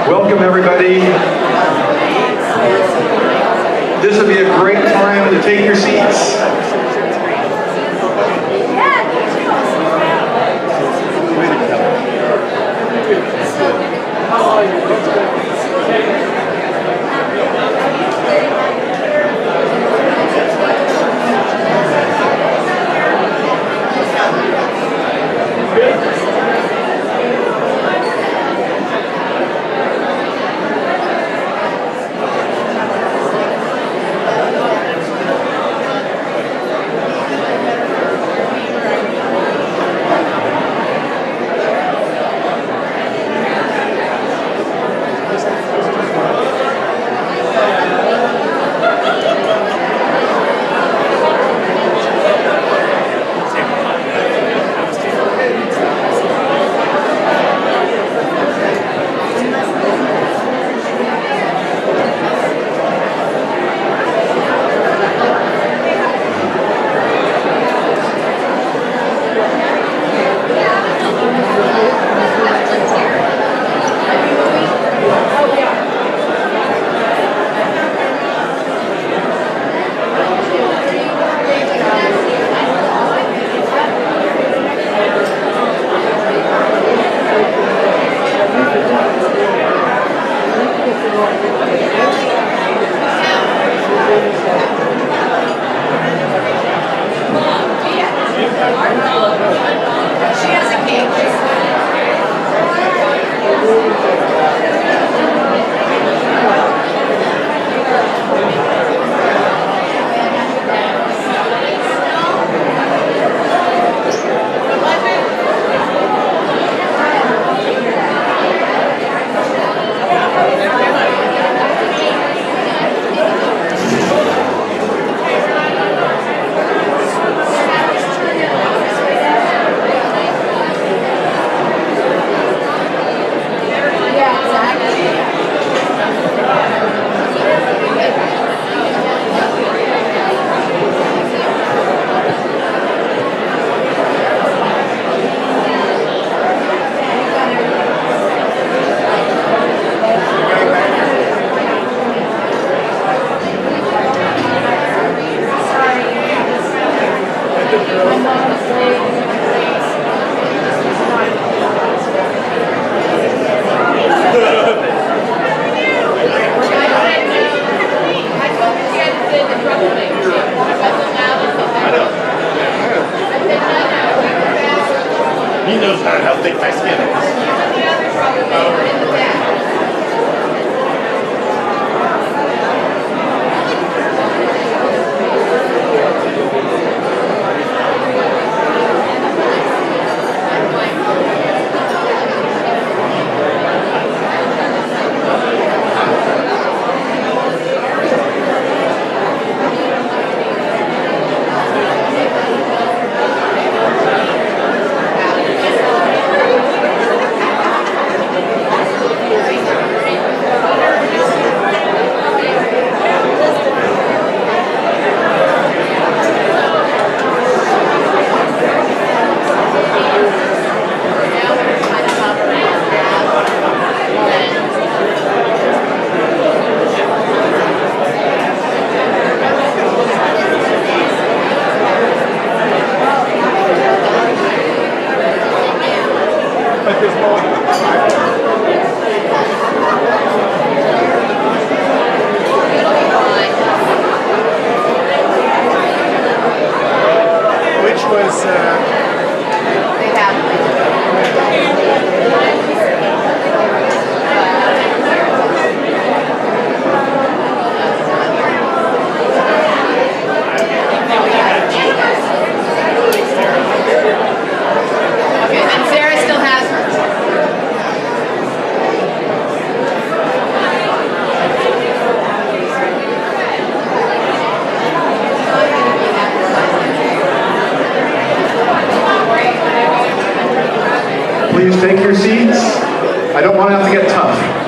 Welcome, everybody. This will be a great time to take your seats. please take your seats. I don't want to have to get tough.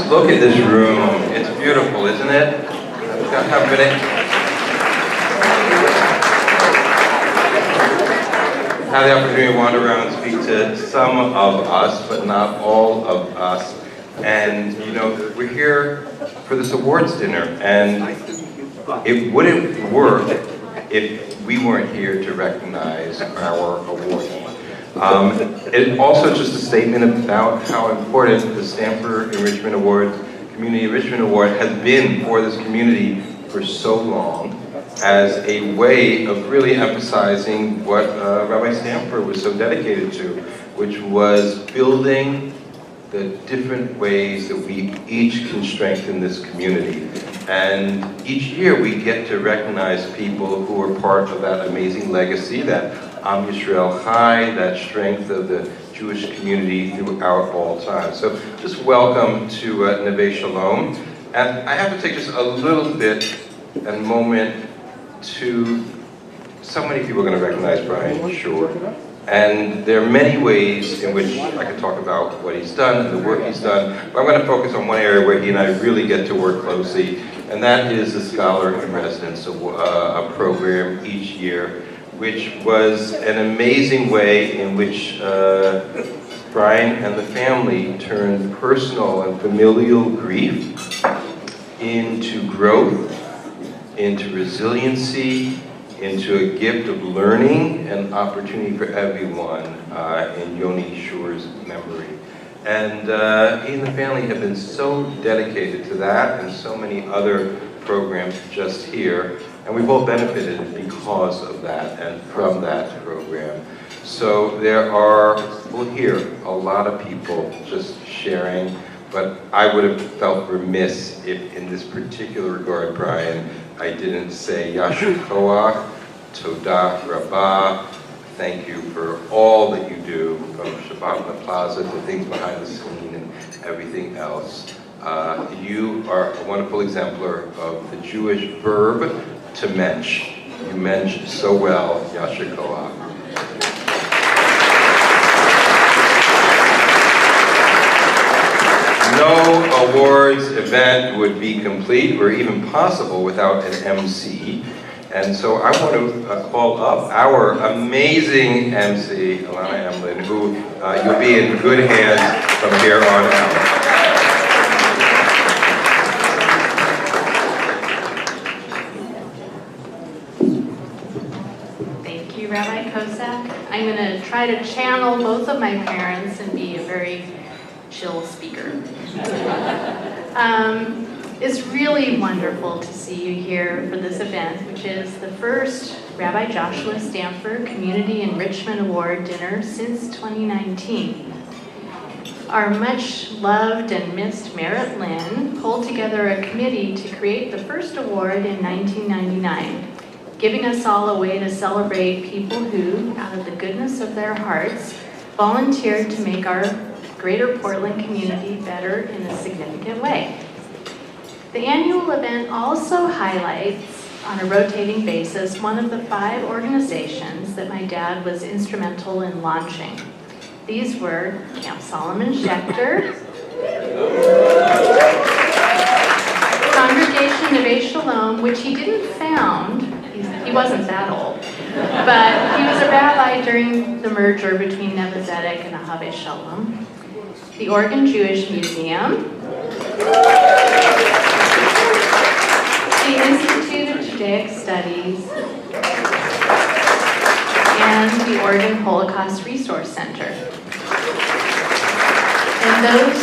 Look at this room. It's beautiful, isn't it? Have a minute. Had the opportunity to wander around and speak to some of us, but not all of us. And, you know, we're here for this awards dinner, and it wouldn't work if we weren't here to recognize our awardees. It also just a statement about how important the Stampfer Enrichment Award, Community Enrichment Award, has been for this community for so long, as a way of really emphasizing what Rabbi Stampfer was so dedicated to, which was building the different ways that we each can strengthen this community. And each year we get to recognize people who are part of that amazing legacy, that Am Yisrael Chai, that strength of the Jewish community throughout all time. So just welcome to Neve Shalom. And I have to take just a little bit and moment to, so many people are going to recognize Brian, sure. And there are many ways in which I could talk about what he's done and the work he's done, but I'm going to focus on one area where he and I really get to work closely, and that is the Scholar in Residence, a program each year, which was an amazing way in which Brian and the family turned personal and familial grief into growth, into resiliency, into a gift of learning and opportunity for everyone in Yoni Shur's memory. And he and the family have been so dedicated to that and so many other programs just here. And we've all benefited because of that and from that program. So there are, we'll hear a lot of people just sharing, but I would have felt remiss if in this particular regard, Brian, I didn't say Yasher Koach, Todah Rabbah, thank you for all that you do, from Shabbat in the Plaza to things behind the scene and everything else. You are a wonderful exemplar of the Jewish verb to mensch. You mensch so well, Yasher Koach. No awards event would be complete or even possible without an MC. And so I want to call up our amazing MC, Alana Emlin, who you'll be in good hands from here on out. Thank you, Rabbi Kosak. I'm going to try to channel both of my parents and be a very chill speaker. It's really wonderful to see you here for this event, which is the first Rabbi Joshua Stampfer Community Enrichment Award dinner since 2019. Our much loved and missed Merritt Lynn pulled together a committee to create the first award in 1999, giving us all a way to celebrate people who, out of the goodness of their hearts, volunteered to make our greater Portland community better in a significant way. The annual event also highlights, on a rotating basis, one of the 5 organizations that my dad was instrumental in launching. These were Camp Solomon Schechter, Congregation Neve Shalom, which he didn't found, he wasn't that old, but he was a rabbi during the merger between Neve Zedek and Ahave Shalom, the Oregon Jewish Museum, the Institute of Judaic Studies, and the Oregon Holocaust Resource Center. And those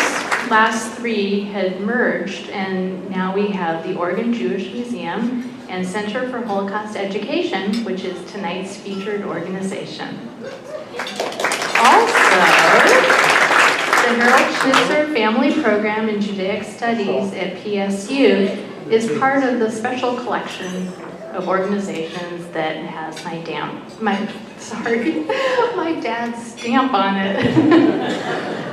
last 3 had merged, and now we have the Oregon Jewish Museum and Center for Holocaust Education, which is tonight's featured organization. Also, the Harold Schnitzer Family Program in Judaic Studies at PSU is part of the special collection of organizations that has my dad's stamp on it.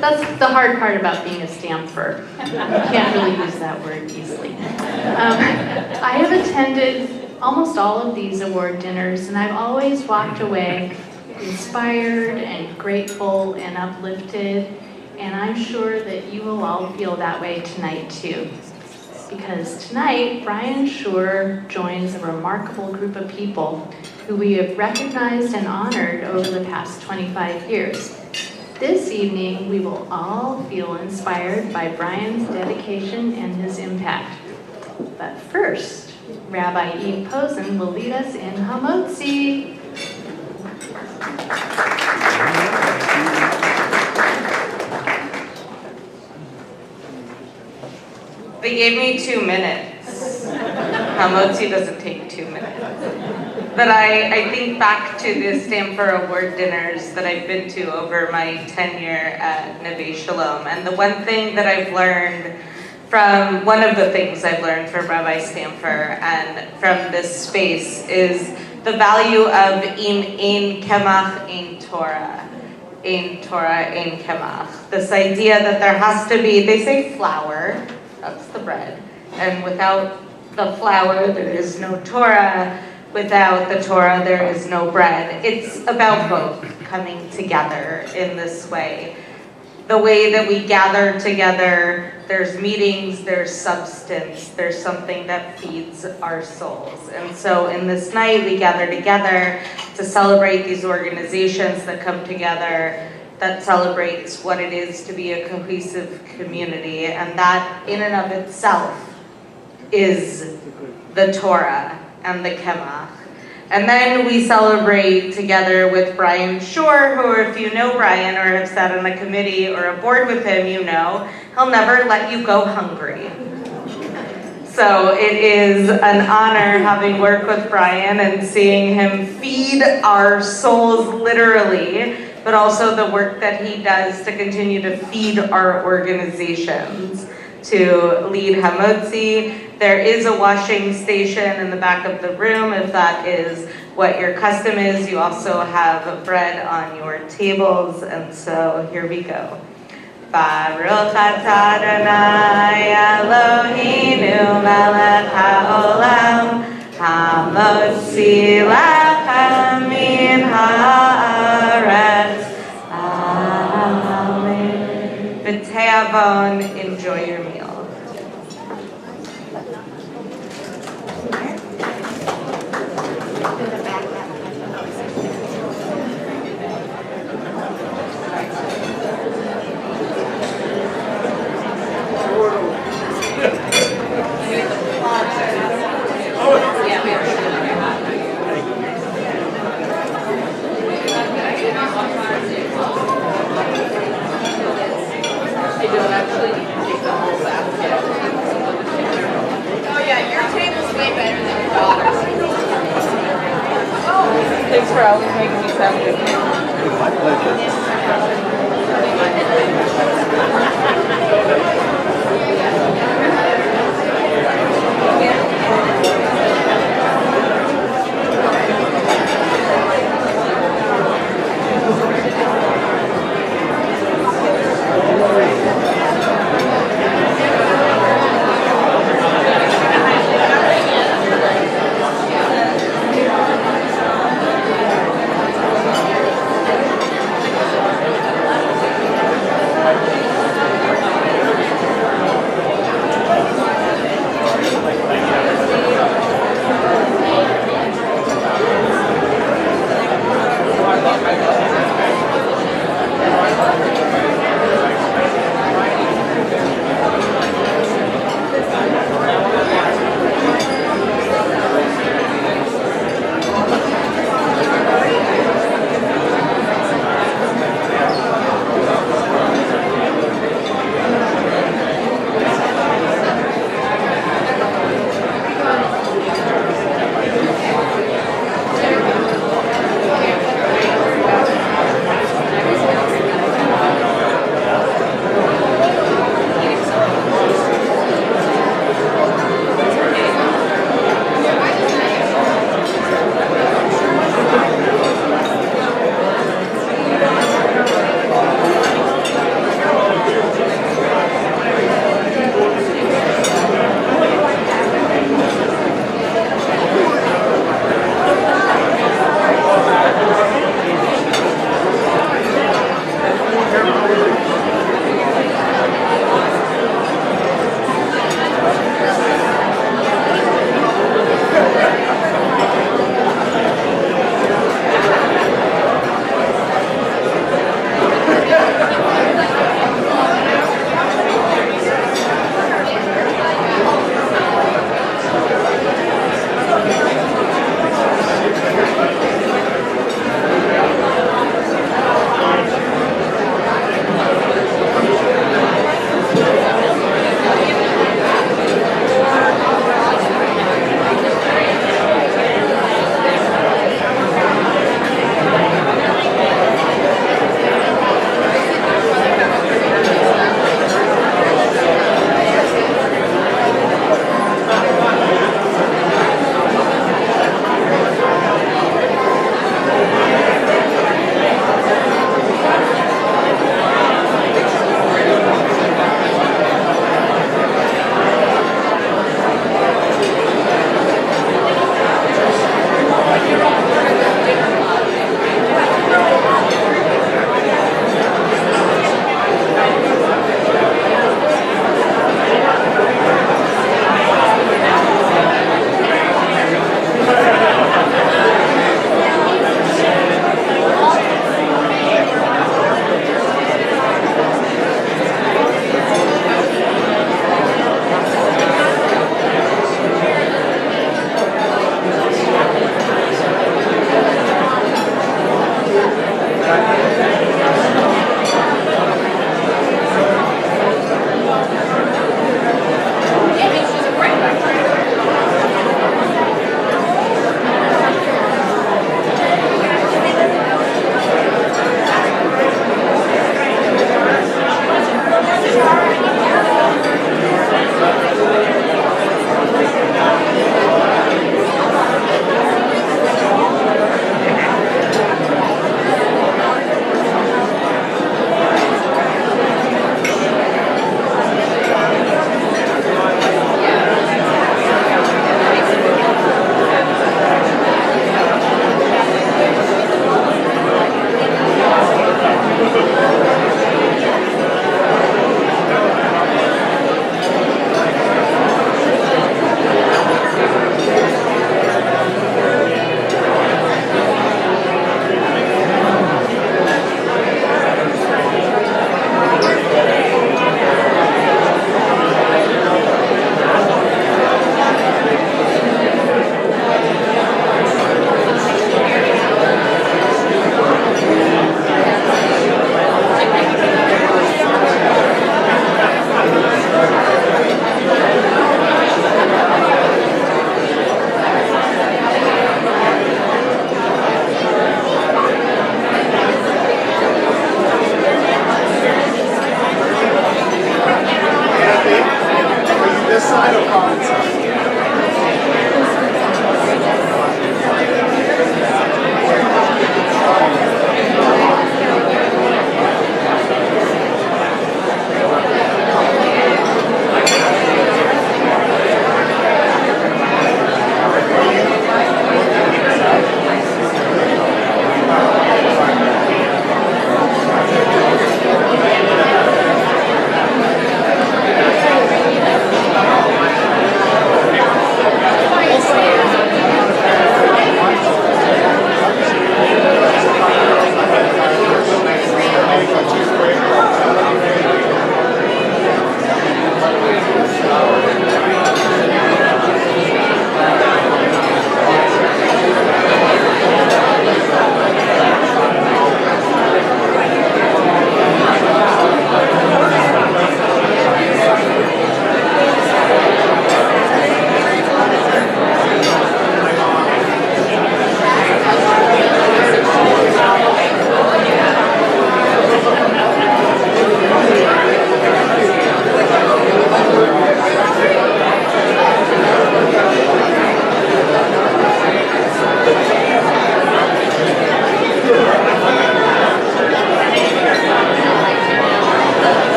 That's the hard part about being a Stampfer. You can't really use that word easily. I have attended almost all of these award dinners, and I've always walked away inspired and grateful and uplifted. And I'm sure that you will all feel that way tonight too. Because tonight, Brian Schur joins a remarkable group of people who we have recognized and honored over the past 25 years. This evening, we will all feel inspired by Brian's dedication and his impact. But first, Rabbi Eve Posen will lead us in Hamotzi. They gave me 2 minutes. Hamotzi doesn't take 2 minutes. But I think back to the Stampfer Award dinners that I've been to over my tenure at Neve Shalom. And the one thing that I've learned one of the things I've learned from Rabbi Stampfer and from this space is the value of im ein kemach ein Torah. Ein Torah, ein kemach. This idea that there has to be, they say flour, that's the bread. And without the flour, there is no Torah. Without the Torah, there is no bread. It's about both coming together in this way. The way that we gather together, there's meetings, there's substance, there's something that feeds our souls. And so in this night, we gather together to celebrate these organizations that come together, that celebrates what it is to be a cohesive community. And that in and of itself is the Torah and the Kemach. And then we celebrate together with Brian Schur, who, if you know Brian or have sat on a committee or a board with him, you know he'll never let you go hungry. So it is an honor having worked with Brian and seeing him feed our souls literally, but also the work that he does to continue to feed our organizations, to lead Hamotzi. There is a washing station in the back of the room if that is what your custom is. You also have bread on your tables, and so here we go. Baruch atah Adonai Eloheinu melech haolam hamotzi lechem min haaretz. Amen. B'te'avon, enjoy your meal. Thanks for always making me sound good. My pleasure.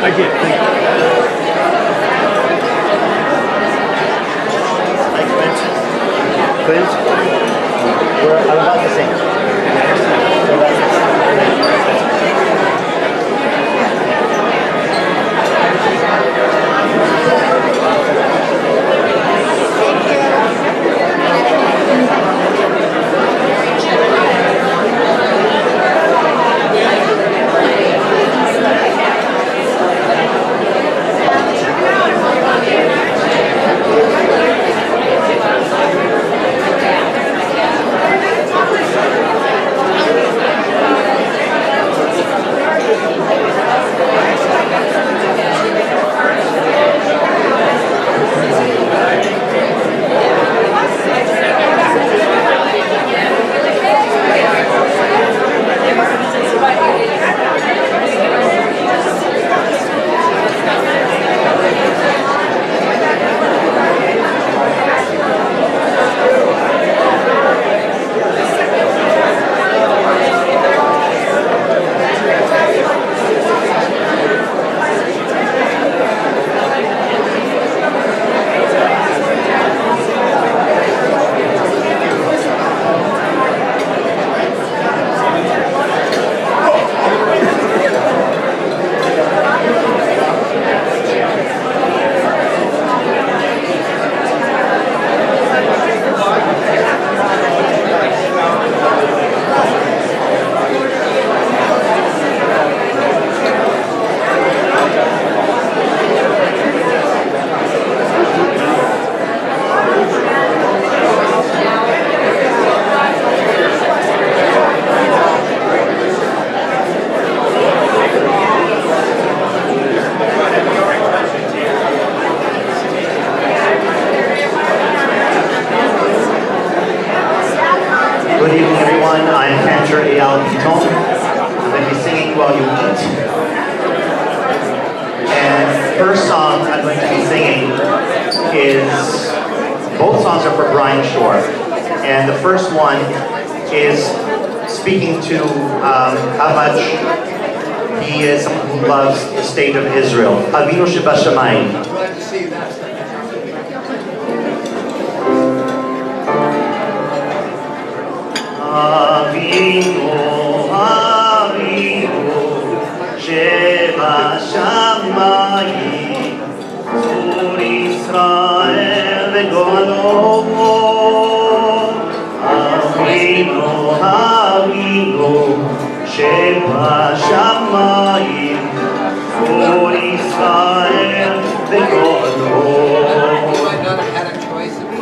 I did, thank you. Clint? I'm about to sing. Speaking to how much he is someone who loves the state of Israel. Avinu Shebashamayim. Glad to see that. Avinu, Avinu Shebashamayim, Zur Yisrael v'Golo. Avinu, Avinu, Shebashamayim, Zur Yisrael v'Golo.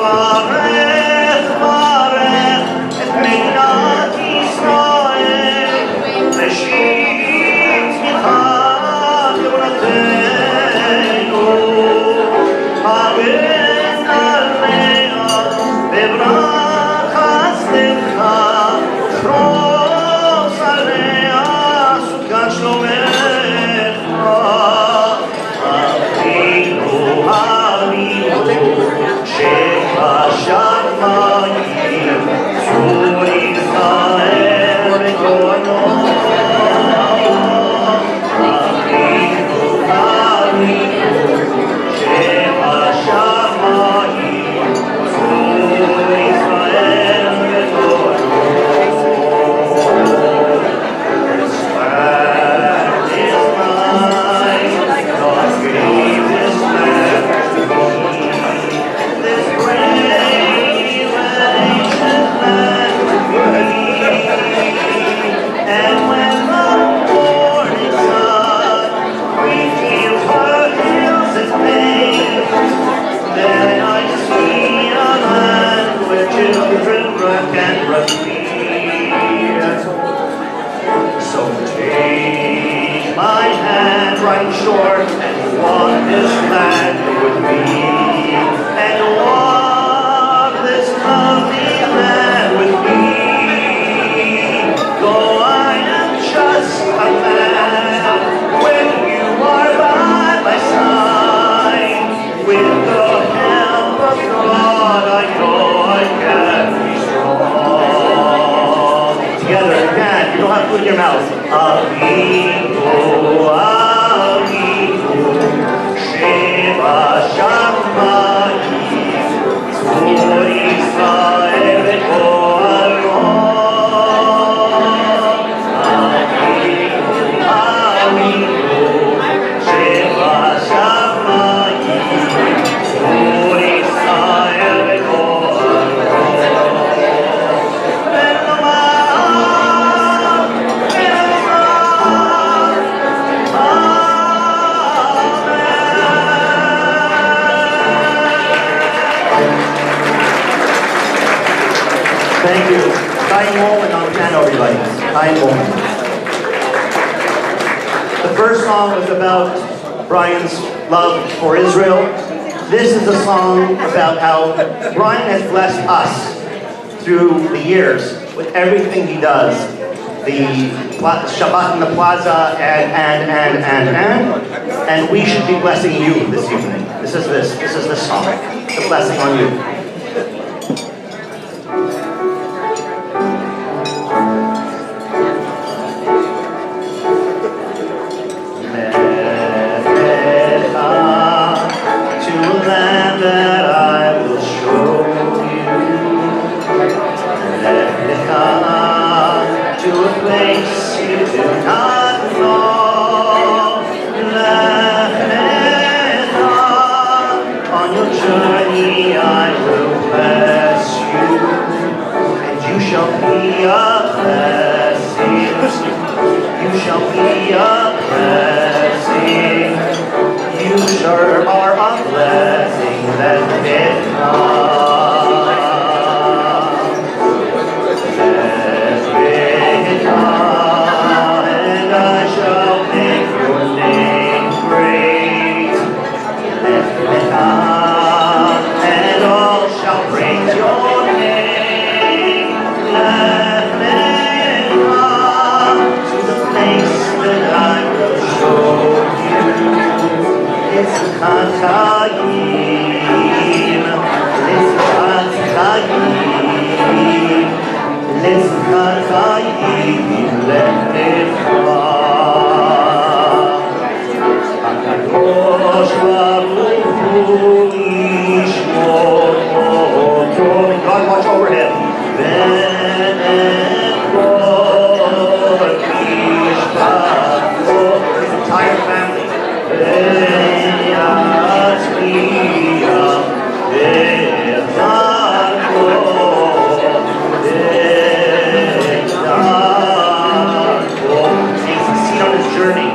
Varech, Varech, et Meinat Yisrael, Reshit Tzmicha Geulatenu, Hagen Alea, Bebrachas Lecha, Chros Alea, Sukat Shlomecha, Avinu, Avinu, Shebashamayim, Zur Yisrael v'Golo. Avinu, Avinu, Shebashamayim, Zur Yisrael v'Golo. This land is mine, God gave this land to me. This brave and ancient land to me. And when the morning sun reveals her hills and plains, then I see a land where children work and run free. So take my hand right short and walk this land with me. And walk this lovely land with me. Though I am just a man, when you are by my side, with the help of God, I know I can be strong. Together again, you don't have to put in your mouth. Avinu, Avinu, Thank you. Time Moment on piano, everybody. Time Moment. The first song was about Brian's love for Israel. This is a song about how Brian has blessed us through the years with everything he does. The Shabbat in the Plaza and we should be blessing you this evening. This is the song. The blessing on you. That I will show you. To a place you do not know. On your journey I will bless you, and you shall be a blessing. You shall be a blessing. You sure are a blessing that can come. Let it come, and I shall make your name great. Let it come, and all shall praise your name. Let it come to the place that I will show you. It's Chagayim, it's Chagayim, it's Chagayim, let it come. HaKadosh Baruch Hu Yishmor Oto. God watch over him. His entire family. Succeed on his journey.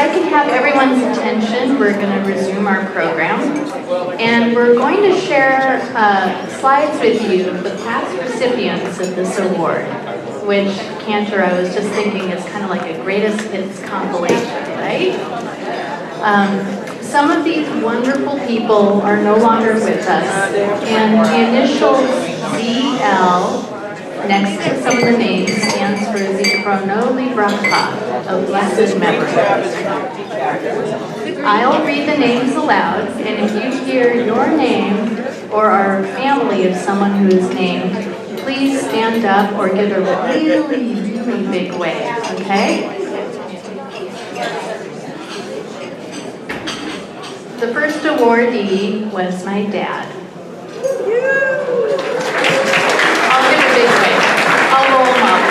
I could have everyone's attention, we're going to resume our program. And we're going to share slides with you of the past recipients of this award, which, Cantor, I was just thinking is kind of like a greatest hits compilation, right? Some of these wonderful people are no longer with us, and the initials ZL next to some of the names stands for Zichrono Livracha, of blessed memory. I'll read the names aloud, and if you hear your name or our family of someone who is named, please stand up or give a really, really big wave, okay? The first awardee was my dad. I'll give a big wave. I'll roll him up.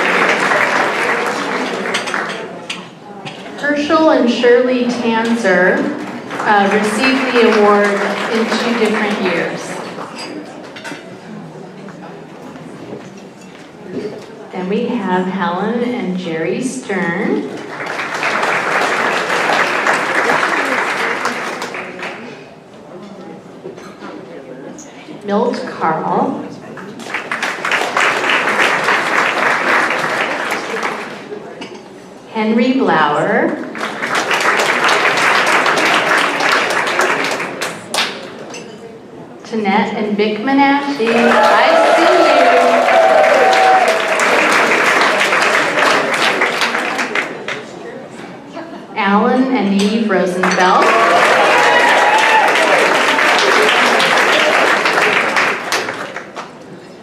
Herschel and Shirley Tanzer received the award in 2 different years. Then we have Helen and Jerry Stern. Milt Carl. Henry Blauer. Tanette and Vic Menashe. I see you. Alan and Eve Rosenfeld.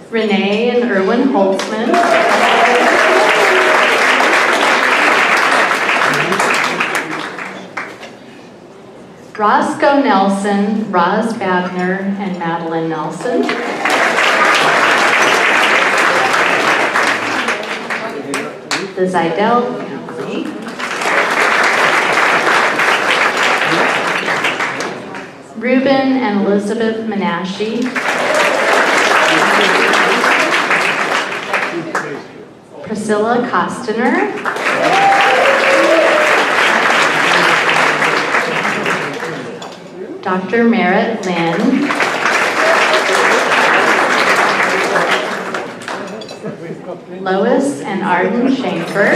Renee and Erwin Holtzman. Roscoe Nelson, Roz Babner, and Madeline Nelson. The Zidell family. Reuben and Elizabeth Menashe. Priscilla Costner. Dr. Merritt Lynn. Lois and Arden Schaefer.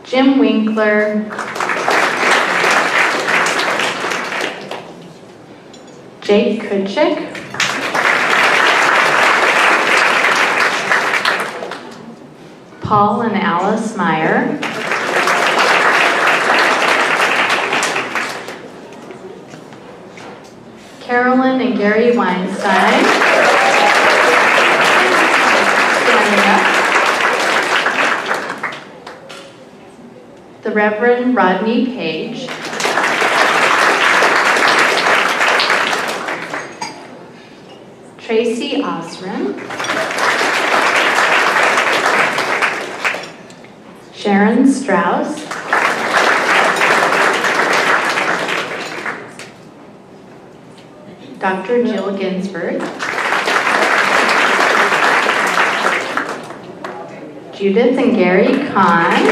Jim Winkler. Jake Kutchik. Paul and Alice Meyer. Carolyn and Gary Weinstein. The Reverend Rodney Page. Tracy Osram. Sharon Strauss. Dr. Jill Ginsburg. Judith and Gary Kahn.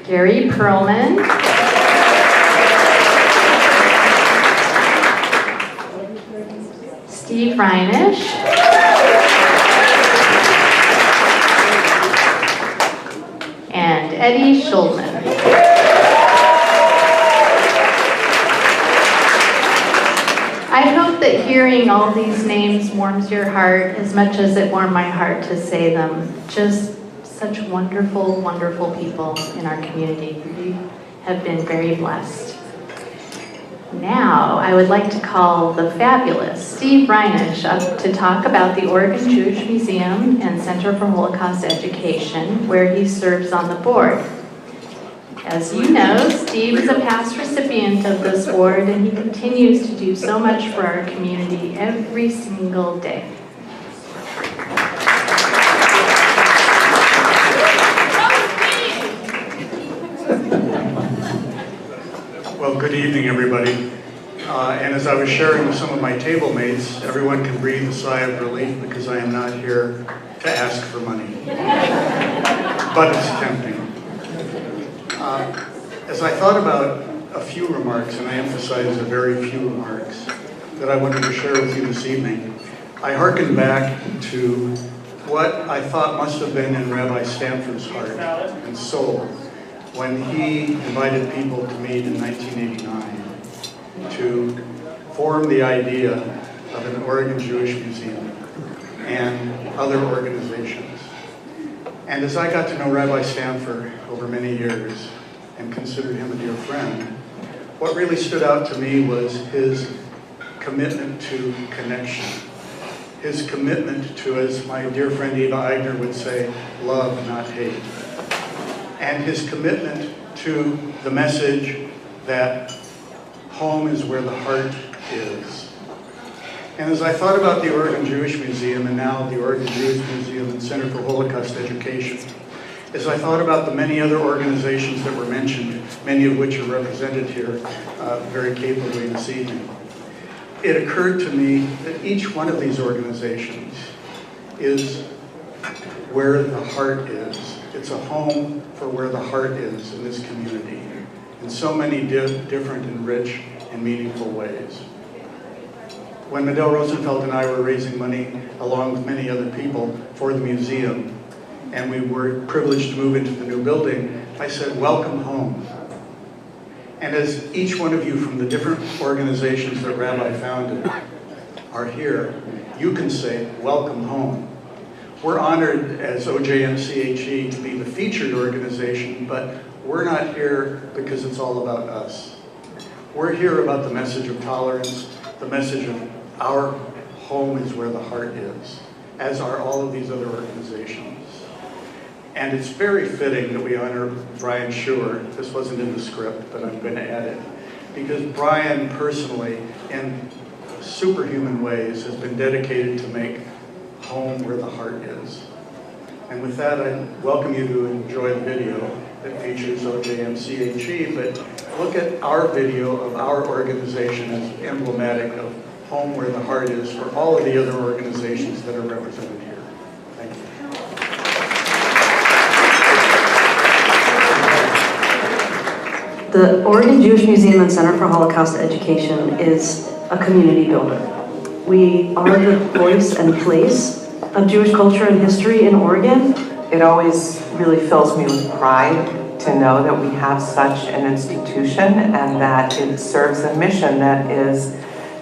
Gary Perlman. Steve Reinish. And Eddie Schulman. I hope that hearing all these names warms your heart as much as it warmed my heart to say them. Just such wonderful, wonderful people in our community. We have been very blessed. Now, I would like to call the fabulous Steve Reinish up to talk about the Oregon Jewish Museum and Center for Holocaust Education, where he serves on the board. As you know, Steve is a past recipient of this award, and he continues to do so much for our community every single day. Well, good evening, everybody. And as I was sharing with some of my table mates, everyone can breathe a sigh of relief because I am not here to ask for money. But it's tempting. As I thought about a few remarks, and I emphasize a very few remarks, that I wanted to share with you this evening, I hearkened back to what I thought must have been in Rabbi Stampfer's heart and soul when he invited people to meet in 1989 to form the idea of an Oregon Jewish Museum and other organizations. And as I got to know Rabbi Stampfer over many years and considered him a dear friend, what really stood out to me was his commitment to connection. His commitment to, as my dear friend Eva Eigner would say, love, not hate. And his commitment to the message that home is where the heart is. And as I thought about the Oregon Jewish Museum and now the Oregon Jewish Museum and Center for Holocaust Education, as I thought about the many other organizations that were mentioned, many of which are represented here very capably this evening, it occurred to me that each one of these organizations is where the heart is. It's a home for where the heart is in this community in so many different and rich and meaningful ways. When Medell Rosenfeld and I were raising money, along with many other people, for the museum, and we were privileged to move into the new building, I said, welcome home. And as each one of you from the different organizations that Rabbi founded are here, you can say, welcome home. We're honored as OJMCHE to be the featured organization, but we're not here because it's all about us. We're here about the message of tolerance, the message of our home is where the heart is, as are all of these other organizations. And it's very fitting that we honor Brian Schuer. This wasn't in the script, but I'm going to add it. Because Brian personally, in superhuman ways, has been dedicated to make home where the heart is. And with that, I welcome you to enjoy the video that features OJMCHE, but look at our video of our organization as emblematic of home where the heart is for all of the other organizations that are represented here. Thank you. The Oregon Jewish Museum and Center for Holocaust Education is a community builder. We are the voice and place of Jewish culture and history in Oregon. It always really fills me with pride to know that we have such an institution and that it serves a mission that is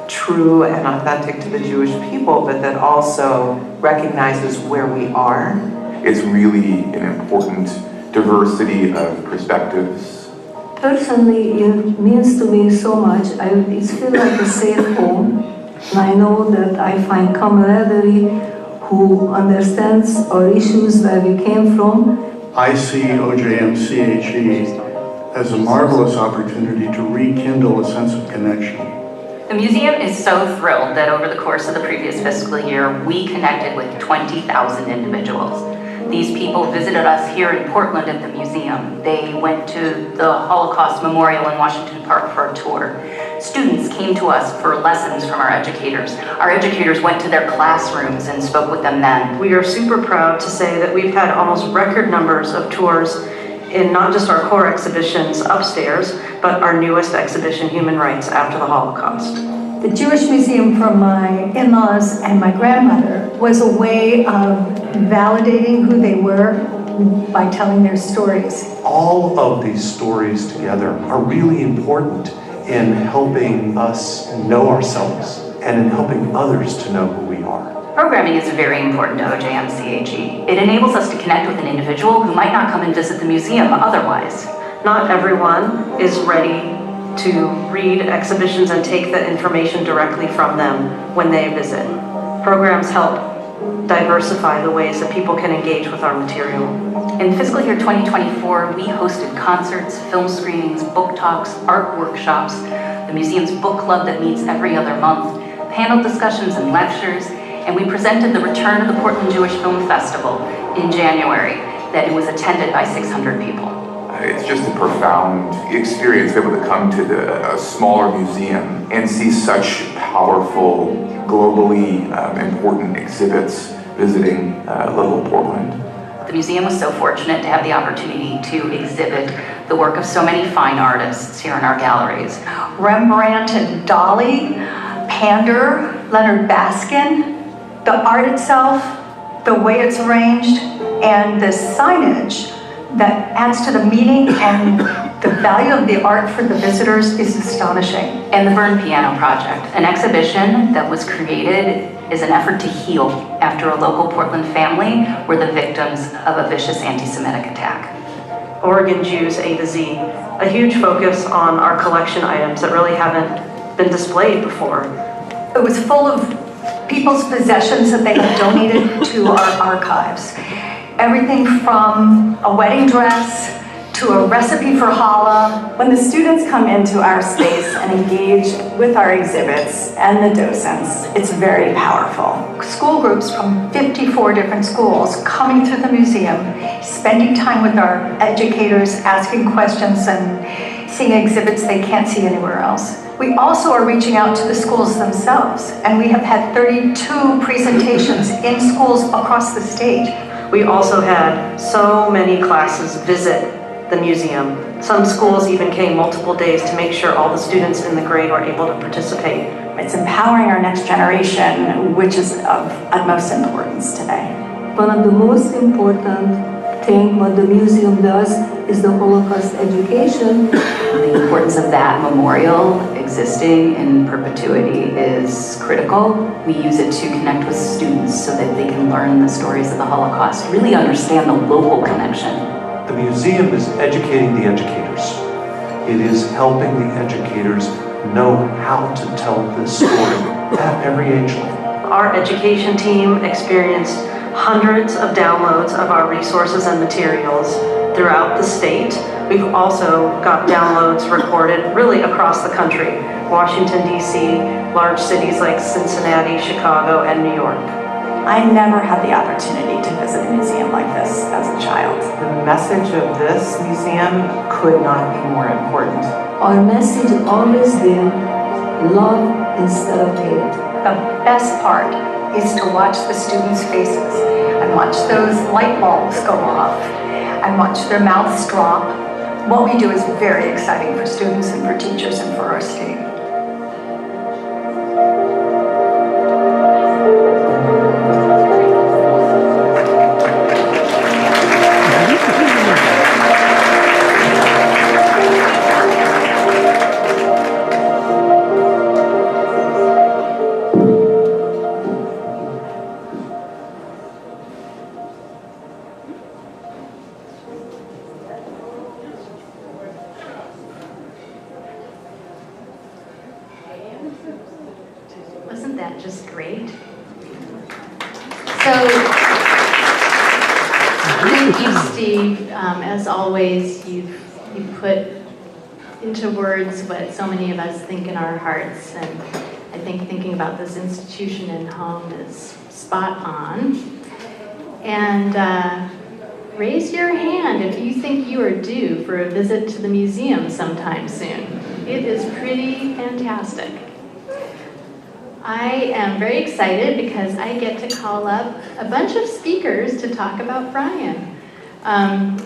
true and authentic to the Jewish people, but that also recognizes where we are. It's really an important diversity of perspectives. Personally, it means to me so much. It feels like a safe home. And I know that I find camaraderie who understands our issues where we came from. I see OJMCHE as a marvelous opportunity to rekindle a sense of connection. The museum is so thrilled that over the course of the previous fiscal year, we connected with 20,000 individuals. These people visited us here in Portland at the museum. They went to the Holocaust Memorial in Washington Park for a tour. Students came to us for lessons from our educators. Our educators went to their classrooms and spoke with them then. We are super proud to say that we've had almost record numbers of tours in not just our core exhibitions upstairs, but our newest exhibition, Human Rights After the Holocaust. The Jewish Museum for my in-laws and my grandmother was a way of validating who they were by telling their stories. All of these stories together are really important in helping us know ourselves and in helping others to know who we are. Programming is very important to OJMCHE. It enables us to connect with an individual who might not come and visit the museum otherwise. Not everyone is ready to read exhibitions and take the information directly from them when they visit. Programs help diversify the ways that people can engage with our material. In fiscal year 2024, we hosted concerts, film screenings, book talks, art workshops, the museum's book club that meets every other month, panel discussions and lectures, and we presented the return of the Portland Jewish Film Festival in January, that it was attended by 600 people. I It's just a profound experience to be able to come to a smaller museum and see such powerful, globally important exhibits visiting little Portland. The museum was so fortunate to have the opportunity to exhibit the work of so many fine artists here in our galleries. Rembrandt and Dali, Pander, Leonard Baskin, the art itself, the way it's arranged, and the signage that adds to the meaning and the value of the art for the visitors is astonishing. And the Burn Piano Project, an exhibition that was created as an effort to heal after a local Portland family were the victims of a vicious anti-Semitic attack. Oregon Jews A to Z, a huge focus on our collection items that really haven't been displayed before. It was full of people's possessions that they had donated to our archives. Everything from a wedding dress to a recipe for challah. When the students come into our space and engage with our exhibits and the docents, it's very powerful. School groups from 54 different schools coming to the museum, spending time with our educators, asking questions and seeing exhibits they can't see anywhere else. We also are reaching out to the schools themselves, and we have had 32 presentations in schools across the state. We also had so many classes visit the museum. Some schools even came multiple days to make sure all the students in the grade were able to participate. It's empowering our next generation, which is of utmost importance today. One of the most important thing what the museum does is the Holocaust education. The importance of that memorial existing in perpetuity is critical. We use it to connect with students so that they can learn the stories of the Holocaust, really understand the local connection. The museum is educating the educators. It is helping the educators know how to tell this story at every age level. Our education team experienced hundreds of downloads of our resources and materials throughout the state. We've also got downloads recorded really across the country. Washington, D.C., large cities like Cincinnati, Chicago, and New York. I never had the opportunity to visit a museum like this as a child. The message of this museum could not be more important. Our message always been love instead of hate. The best part is to watch the students' faces and watch those light bulbs go off and watch their mouths drop. What we do is very exciting for students and for teachers and for our state. Wasn't that just great? So, thank you, Steve. As always, you've put into words what so many of us think in our hearts, and I think thinking about this institution and home is spot on. And raise your hand if you think you are due for a visit to the museum sometime soon. It is pretty fantastic. I am very excited because I get to call up a bunch of speakers to talk about Brian.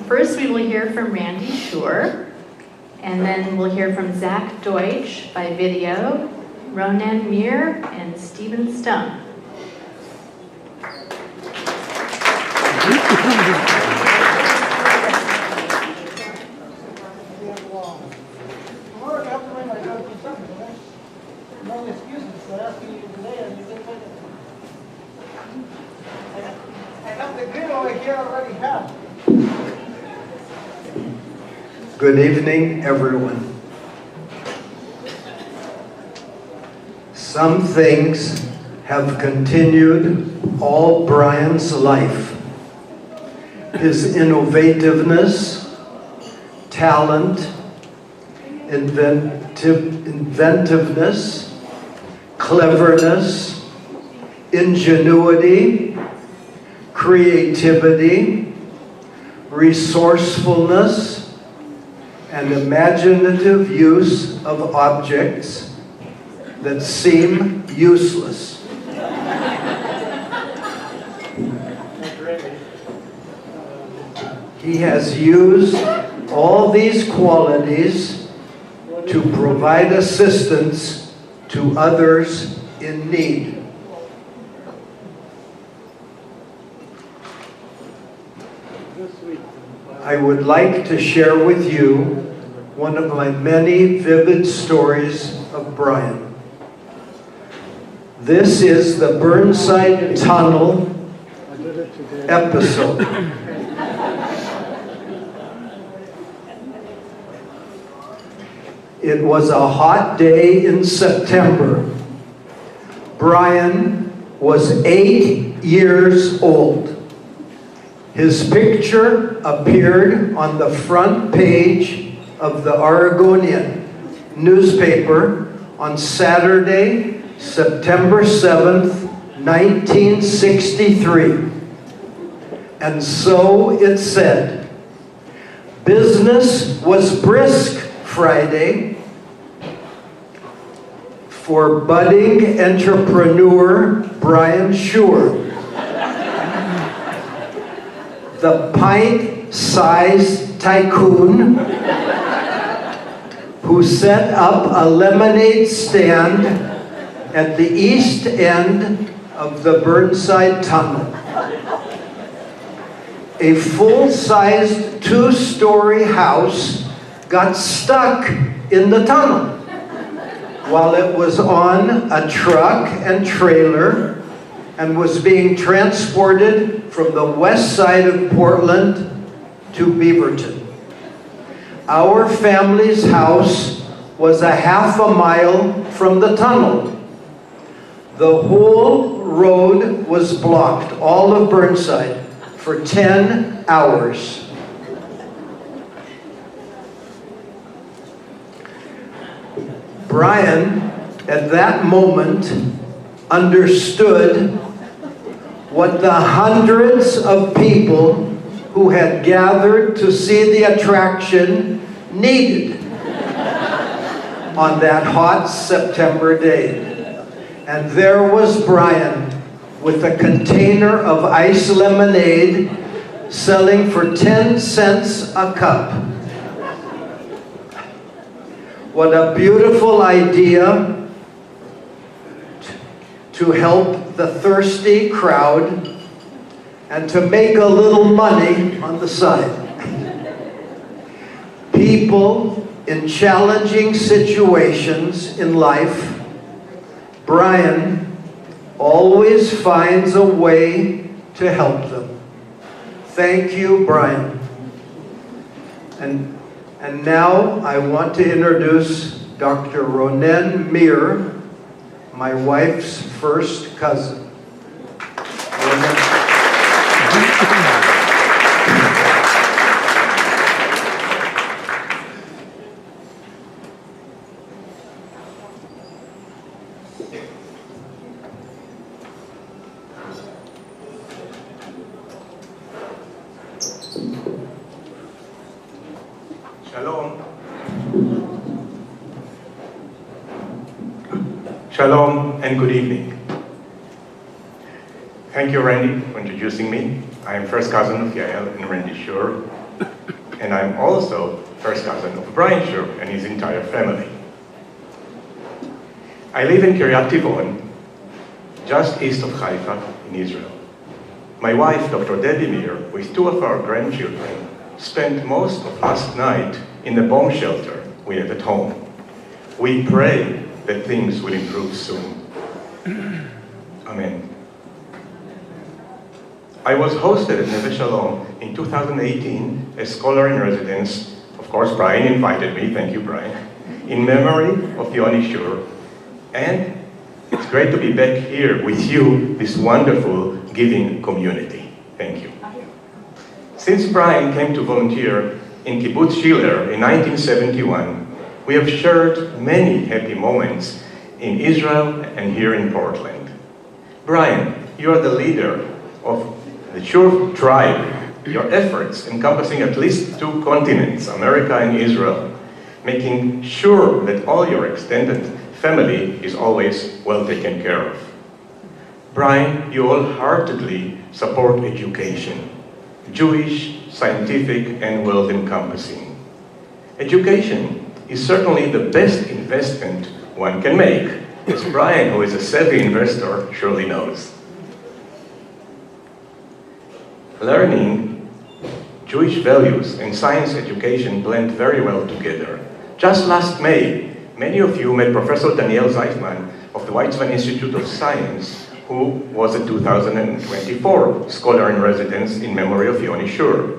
First, we will hear from Randy Schur, and then we'll hear from Zach Deutsch by video, Ronan Mir, and Stephen Stone. Good evening, everyone. Some things have continued all Brian's life. His innovativeness, talent, inventiveness, cleverness, ingenuity, creativity, resourcefulness, and imaginative use of objects that seem useless. He has used all these qualities to provide assistance to others in need. I would like to share with you one of my many vivid stories of Brian. This is the Burnside Tunnel episode. It was a hot day in September. Brian was 8 years old. His picture appeared on the front page of the Oregonian newspaper on Saturday, September 7th, 1963. And so it said, "Business was brisk Friday for budding entrepreneur Brian Schur. The pint-sized tycoon who set up a lemonade stand at the east end of the Burnside Tunnel. A full-sized 2-story house got stuck in the tunnel while it was on a truck and trailer and was being transported from the west side of Portland to Beaverton. Our family's house was a half a mile from the tunnel. The whole road was blocked, all of Burnside, for 10 hours. Brian, at that moment, understood what the hundreds of people who had gathered to see the attraction needed on that hot September day. And there was Brian with a container of ice lemonade selling for 10 cents a cup. What a beautiful idea to help the thirsty crowd and to make a little money on the side. People in challenging situations in life, Brian always finds a way to help them. Thank you, Brian. And now I want to introduce Dr. Ronen Mir, my wife's first cousin. Shalom. Shalom and good evening. Thank you, Randy, for introducing me. I am first cousin of Yael and Randy Schur, and I'm also first cousin of Brian Schur and his entire family. I live in Kiryat Tivon, just east of Haifa in Israel. My wife, Dr. Debbie Mir, with 2 of our grandchildren, spent most of last night in the bomb shelter we have at home. We pray that things will improve soon. Amen. I was hosted at Neve Shalom in 2018 as scholar in residence. Of course, Brian invited me, thank you, Brian, in memory of Yoni Schur. And it's great to be back here with you, this wonderful giving community. Thank you. Since Brian came to volunteer in Kibbutz Schiller in 1971, we have shared many happy moments in Israel and here in Portland. Brian, you are the leader of the Schur tribe your efforts encompassing at least 2 continents, America and Israel, making sure that all your extended family is always well taken care of. Brian, you wholeheartedly support education, Jewish, scientific, and world-encompassing. Education is certainly the best investment one can make, as Brian, who is a savvy investor, surely knows. Learning Jewish values and science education blend very well together. Just last May, many of you met Professor Daniel Zeifman of the Weizmann Institute of Science, who was a 2024 Scholar in Residence in memory of Yoni Shur.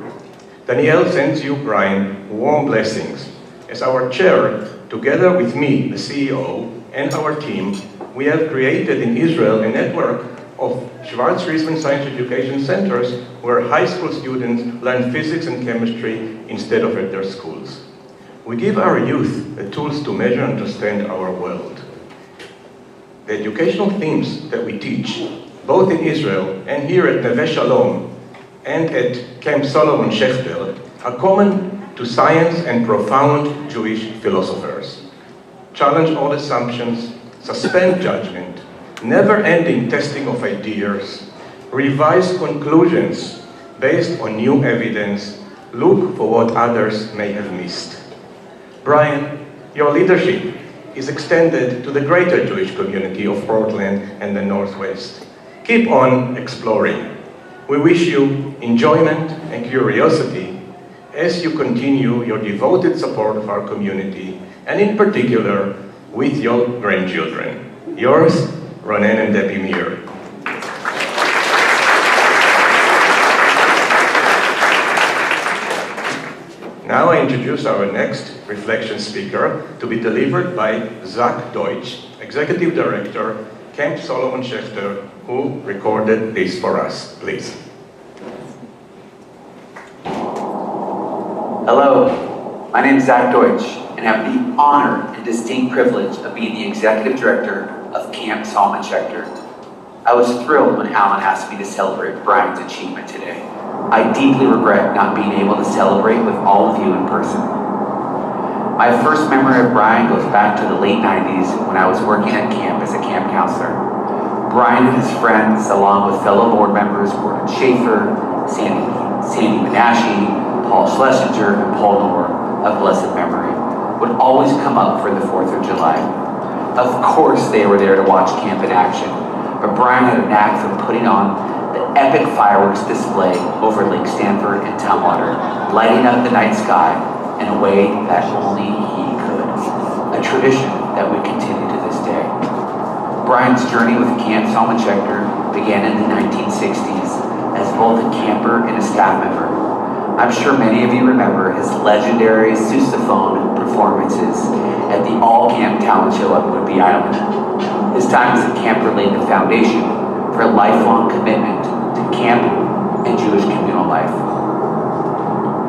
Daniel sends you, Brian, warm blessings. As our chair, together with me, the CEO, and our team, we have created in Israel a network of Schwarz-Riesman Science Education Centers where high school students learn physics and chemistry instead of at their schools. We give our youth the tools to measure and understand our world. The educational themes that we teach, both in Israel and here at Neve Shalom and at Camp Solomon Schechter, are common to science and profound Jewish philosophers. Challenge all assumptions, suspend judgment, never-ending testing of ideas, revise conclusions based on new evidence, look for what others may have missed. Brian, your leadership is extended to the greater Jewish community of Portland and the Northwest. Keep on exploring. We wish you enjoyment and curiosity as you continue your devoted support of our community, and in particular, with your grandchildren. Yours, Ronen and Debbie Meir. Now I introduce our next reflection speaker to be delivered by Zach Deutsch, Executive Director, Camp Solomon Schechter, who recorded this for us. Please. Hello, my name is Zach Deutsch, and I have the honor and distinct privilege of being the Executive Director of Camp Solomon Schechter. I was thrilled when Alan asked me to celebrate Brian's achievement today. I deeply regret not being able to celebrate with all of you in person. My first memory of Brian goes back to the late 90s when I was working at camp as a camp counselor. Brian and his friends, along with fellow board members Gordon Schaefer, Sandy Menashe, Paul Schlesinger, and Paul Knorr, of blessed memory, would always come up for the 4th of July. Of course they were there to watch camp in action, but Brian had a knack for putting on the epic fireworks display over Lake Stanford and Tumwater, lighting up the night sky in a way that only he could. A tradition that we continue to this day. Brian's journey with Camp Solomon Schechter began in the 1960s as both a camper and a staff member. I'm sure many of you remember his legendary sousaphone performances at the all-camp talent show on Whidbey Island. His time as a camper laid the foundation for a lifelong commitment to camp and Jewish communal life.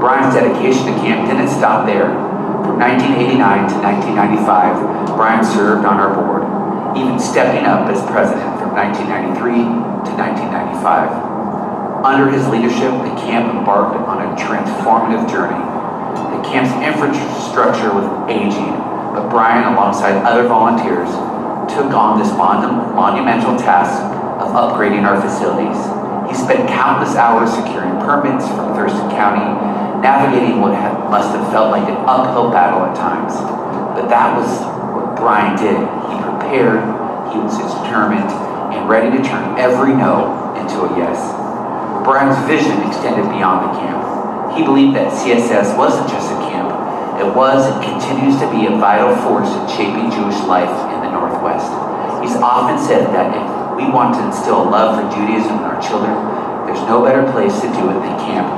Brian's dedication to camp didn't stop there. From 1989 to 1995, Brian served on our board, even stepping up as president from 1993 to 1995. Under his leadership, the camp embarked on a transformative journey. The camp's infrastructure was aging, but Brian, alongside other volunteers, took on this monumental task of upgrading our facilities. He spent countless hours securing permits from Thurston County, navigating what must have felt like an uphill battle at times. But that was what Brian did. He prepared, he was determined, and ready to turn every no into a yes. Brian's vision extended beyond the camp. He believed that CSS wasn't just a camp, it was and continues to be a vital force in shaping Jewish life in the Northwest. He's often said that if we want to instill a love for Judaism in our children, there's no better place to do it than camp,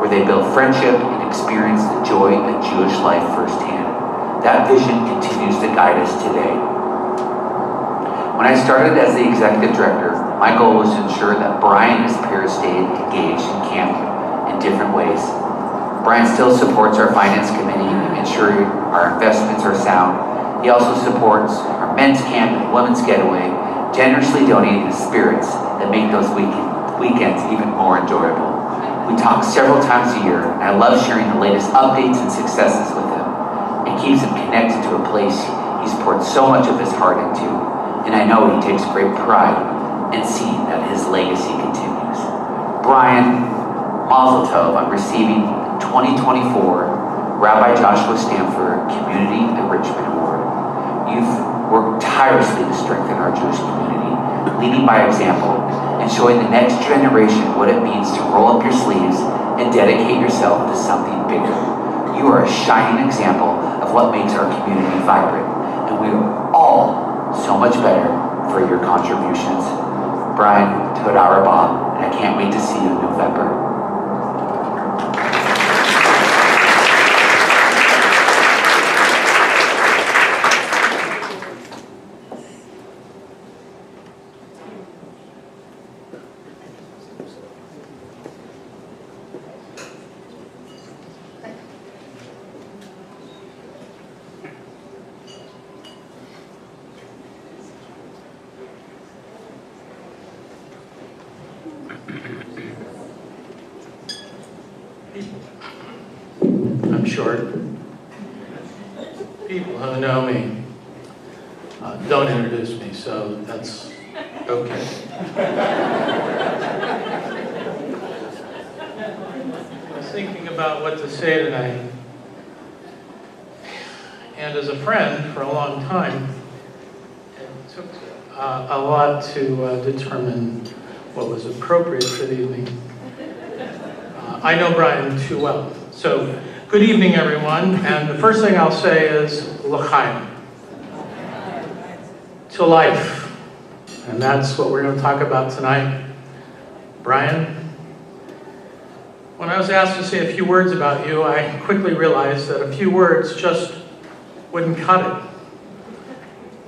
where they build friendship and experience the joy of Jewish life firsthand. That vision continues to guide us today. When I started as the executive director, my goal was to ensure that Brian and his peers stayed engaged in camp in different ways. Brian still supports our finance committee in ensuring our investments are sound. He also supports our men's camp and women's getaway, generously donating the spirits that make those weekends even more enjoyable. We We talk several times a year, and I love sharing the latest updates and successes with him. It keeps him connected to a place he's poured so much of his heart into, and I know he takes great pride in seeing that his legacy continues. Brian, Mazel Tov on receiving the 2024 Rabbi Joshua Stampfer Community Enrichment Award. You've worked tirelessly to strengthen our Jewish community, leading by example and showing the next generation what it means to roll up your sleeves and dedicate yourself to something bigger. You are a shining example of what makes our community vibrant, and we are all so much better for your contributions. Brian, Toda Rabah, and I can't wait to see you in November. I'm short. People who know me don't introduce me, so that's okay. I was thinking about what to say tonight, and as a friend for a long time, it took a lot to determine what was appropriate for the evening. I know Brian too well. So, good evening, everyone. And the first thing I'll say is l'chaim, to life. And that's what we're going to talk about tonight. Brian, when I was asked to say a few words about you, I quickly realized that a few words just wouldn't cut it.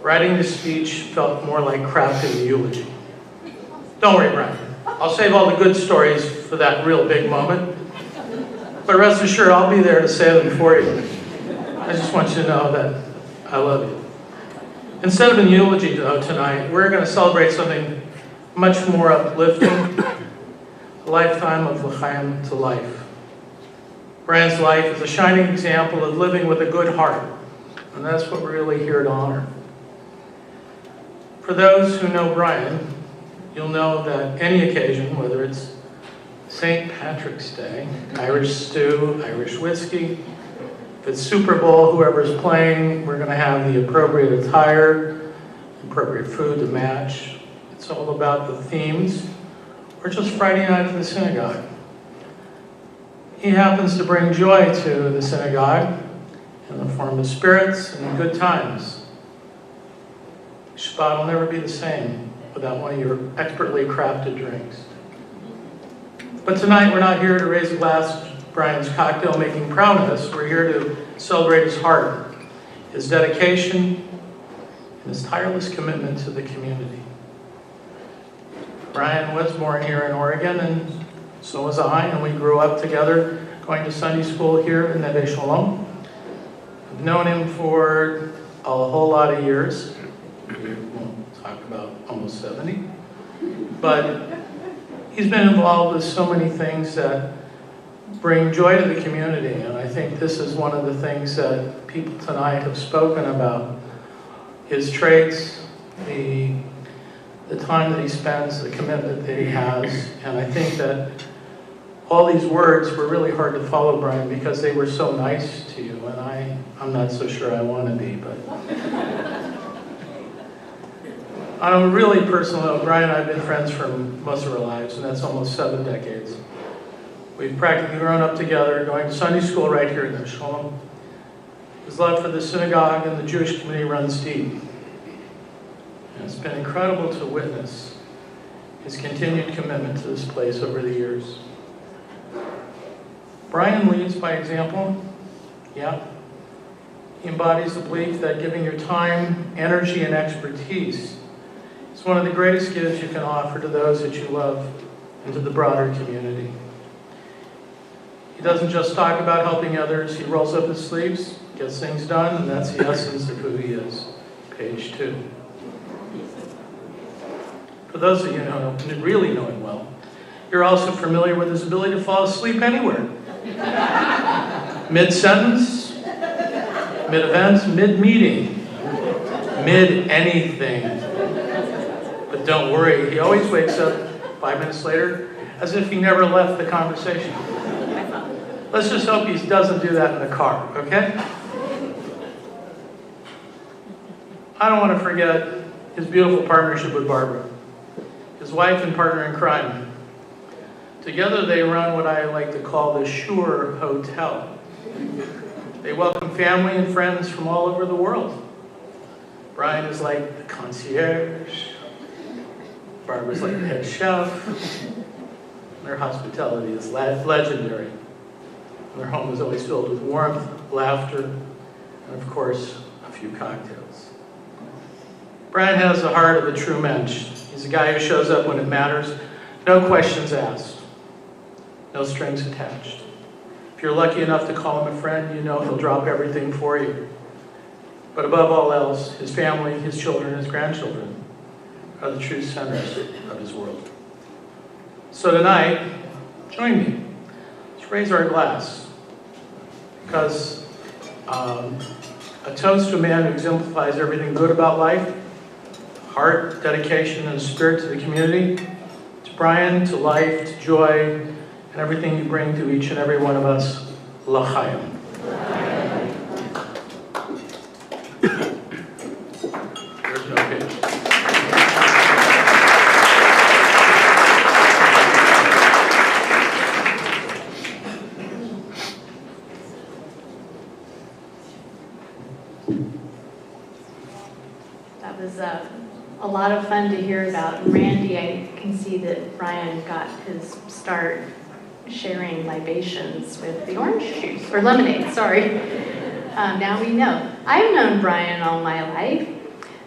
Writing the speech felt more like crafting a eulogy. Don't worry, Brian. I'll save all the good stories for that real big moment. But rest assured, I'll be there to say them for you. I just want you to know that I love you. Instead of a eulogy tonight, we're going to celebrate something much more uplifting, a lifetime of l'chaim to life. Brian's life is a shining example of living with a good heart, and that's what we're really here to honor. For those who know Brian, you'll know that any occasion, whether it's St. Patrick's Day, Irish stew, Irish whiskey, if it's Super Bowl, whoever's playing, we're going to have the appropriate attire, appropriate food to match. It's all about the themes, or just Friday night at the synagogue. He happens to bring joy to the synagogue in the form of spirits and good times. Shabbat will never be the same without one of your expertly crafted drinks. But tonight we're not here to raise a glass to Brian's cocktail-making prowess. We're here to celebrate his heart, his dedication, and his tireless commitment to the community. Brian was born here in Oregon, and so was I, and we grew up together going to Sunday school here in Neve Shalom. I've known him for a whole lot of years. We won't talk about almost 70. But he's been involved with so many things that bring joy to the community, and I think this is one of the things that people tonight have spoken about. His traits, the time that he spends, the commitment that he has, and I think that all these words were really hard to follow, Brian, because they were so nice to you, and I'm not so sure I want to be, but... On a really personal note, Brian and I have been friends for most of our lives, and that's almost 7 decades. We've practically grown up together, going to Sunday school right here in Shalom. His love for the synagogue and the Jewish community runs deep. And it's been incredible to witness his continued commitment to this place over the years. Brian leads by example. Yeah. He embodies the belief that giving your time, energy, and expertise is one of the greatest gifts you can offer to those that you love and to the broader community. He doesn't just talk about helping others, he rolls up his sleeves, gets things done, and that's the essence of who he is. Page 2. For those of you who really know him well, You're also familiar with his ability to fall asleep anywhere. Mid-sentence, mid-event, mid-meeting, mid-anything. But don't worry, he always wakes up 5 minutes later as if he never left the conversation. Let's just hope he doesn't do that in the car, okay? I don't want to forget his beautiful partnership with Barbara, his wife and partner in crime. Together they run what I like to call the Sure Hotel. They welcome family and friends from all over the world. Brian is like the concierge. Barbara's like the head chef. Their hospitality is legendary. Their home is always filled with warmth, laughter, and of course, a few cocktails. Brian has the heart of a true mensch. He's a guy who shows up when it matters, no questions asked, no strings attached. If you're lucky enough to call him a friend, you know he'll drop everything for you. But above all else, his family, his children, his grandchildren are the true centers of his world. So tonight, join me. Let's raise our glass. Because a toast to a man who exemplifies everything good about life, heart, dedication, and spirit to the community, to Brian, to life, to joy, and everything you bring to each and every one of us. L'chaim. There's no page. That was a lot of fun to hear about. And Randy, I can see that Brian got his start sharing libations with the orange juice, or lemonade, sorry. Now we know. I've known Brian all my life.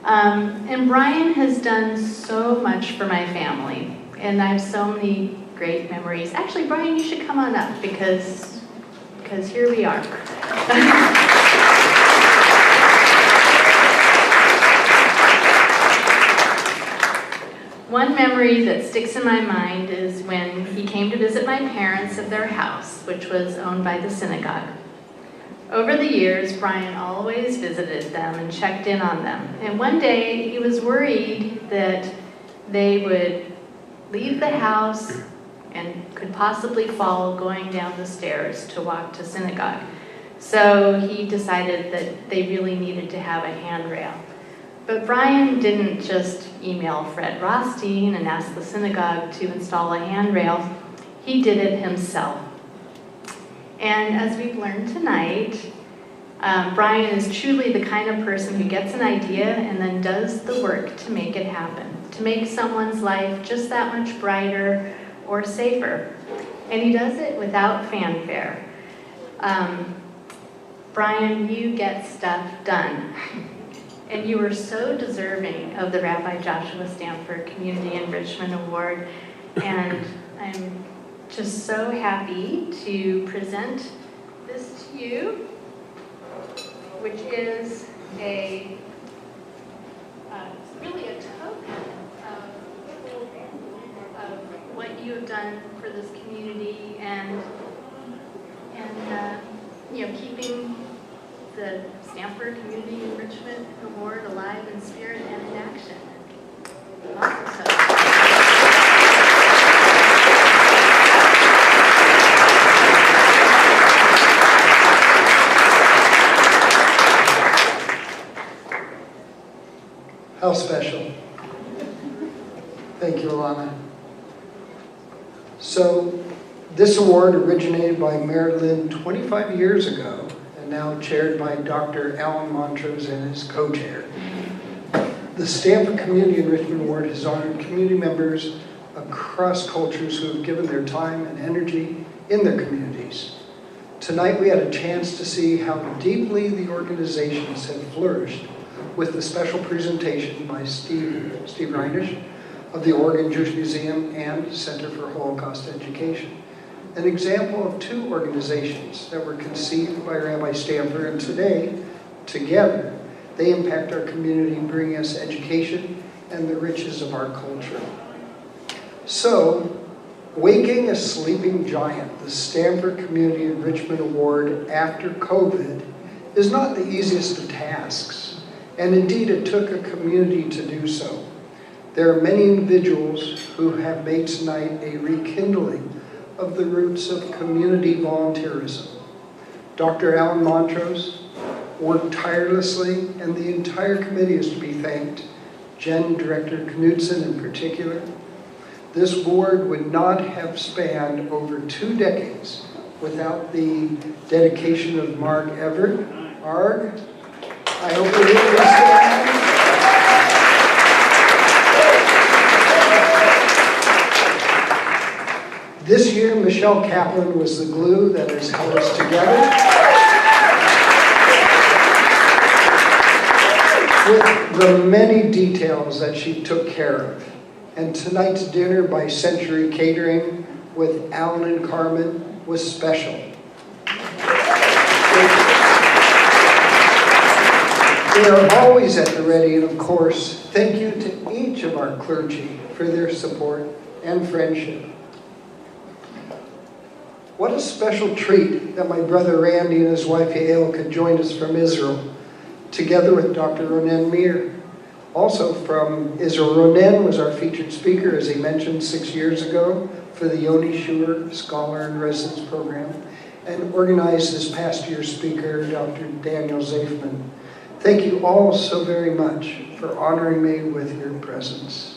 And Brian has done so much for my family. And I have so many great memories. Actually, Brian, you should come on up because here we are. One memory that sticks in my mind is when he came to visit my parents at their house, which was owned by the synagogue. Over the years, Brian always visited them and checked in on them. And one day, he was worried that they would leave the house and could possibly fall going down the stairs to walk to synagogue. So he decided that they really needed to have a handrail. But Brian didn't just email Fred Rothstein and ask the synagogue to install a handrail. He did it himself. And as we've learned tonight, Brian is truly the kind of person who gets an idea and then does the work to make it happen, to make someone's life just that much brighter or safer. And he does it without fanfare. Brian, you get stuff done. And you are so deserving of the Rabbi Joshua Stampfer Community Enrichment Award. And I'm just so happy to present this to you, which is really a token of what you have done for this community and keeping the Stampfer Community Enrichment Award alive in spirit and in action. How special. Thank you, Alana. So, this award originated by Marilyn 25 years ago, and now chaired by Dr. Alan Montrose and his co-chair. The Stampfer Community Enrichment Award has honored community members across cultures who have given their time and energy in their communities. Tonight we had a chance to see how deeply the organizations have flourished with the special presentation by Steve Reinisch of the Oregon Jewish Museum and Center for Holocaust Education. An example of two organizations that were conceived by Rabbi Stampfer, and today, together, they impact our community, bringing us education and the riches of our culture. So, Waking a sleeping giant, the Stampfer Community Enrichment Award after COVID is not the easiest of tasks, and indeed it took a community to do so. There are many individuals who have made tonight a rekindling of the roots of community volunteerism. Dr. Alan Montrose worked tirelessly, and the entire committee is to be thanked, Jen, Director Knudsen in particular. This board would not have spanned over 2 decades without the dedication of Mark Everett. Mark, I hope you're listening. This year, Michelle Kaplan was the glue that has held us together. With the many details that she took care of. And tonight's dinner by Century Catering with Alan and Carmen was special. They are always at the ready, and of course, thank you to each of our clergy for their support and friendship. What a special treat that my brother Randy and his wife Yael could join us from Israel, together with Dr. Ronen Meir. Also from Israel, Ronen was our featured speaker, as he mentioned, 6 years ago for the Yoni Shur Scholar in Residence Program, and organized this past year's speaker, Dr. Daniel Zafman. Thank you all so very much for honoring me with your presence.